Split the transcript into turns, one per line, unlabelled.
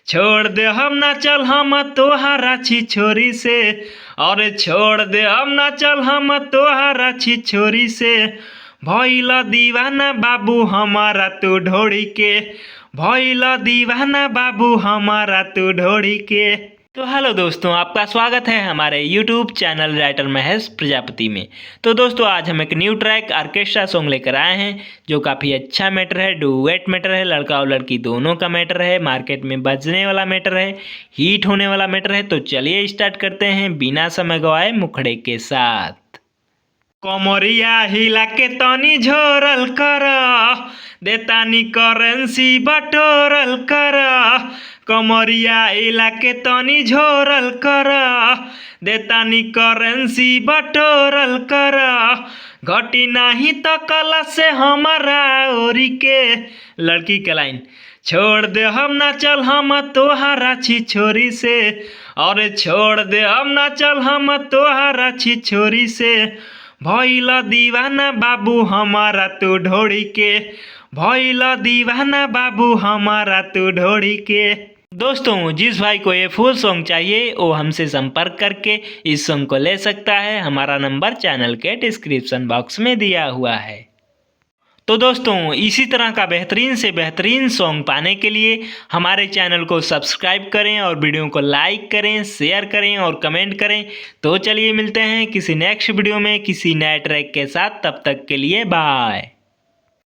छोड़ दे हम ना चल हम तोहारा छी छोरी से, और छोड़ दे हम ना चल हम तोहारा छी छोरी से। भइल दीवाना बाबू हमारा तू ढोड़ी के, भइल दीवाना बाबू हमारा तू ढोड़ी के। तो हेलो दोस्तों, आपका स्वागत है हमारे YouTube channel writer Mahesh Prajapati में। तो दोस्तों आज हम एक न्यू ट्रैक ऑर्केस्ट्रा सॉन्ग लेकर आए हैं जो काफ़ी अच्छा मैटर है, डुएट मैटर है, लड़का और लड़की दोनों का मैटर है, मार्केट में बजने वाला मैटर है, हिट होने वाला मैटर है। तो चलिए स्टार्ट करते हैं बिना समय गवाए मुखड़े के साथ। कमरिया हिला के तनी झोरल कर, देतानी करेंसी बटोरल कर। कमरिया हिला के तनी झोरल कर, देतानी करेंसी बटोरल कर। घटी नहीं तो कला से हमारा ओरी के। लड़की के लाइन, छोड़ दे हम ना चल हम तोहारा छी छोरी से, और छोड़ दे हम ना चल हम तोहारा छी छोरी से। भइल दीवाना बाबू हमारा तू ढोड़ी के, भइल दीवाना बाबू हमारा तू ढोड़ी के। दोस्तों जिस भाई को ये फुल सॉन्ग चाहिए वो हमसे संपर्क करके इस सॉन्ग को ले सकता है। हमारा नंबर चैनल के डिस्क्रिप्शन बॉक्स में दिया हुआ है। तो दोस्तों इसी तरह का बेहतरीन से बेहतरीन सॉन्ग पाने के लिए हमारे चैनल को सब्सक्राइब करें और वीडियो को लाइक करें, शेयर करें और कमेंट करें। तो चलिए मिलते हैं किसी नेक्स्ट वीडियो में किसी नए ट्रैक के साथ। तब तक के लिए बाय।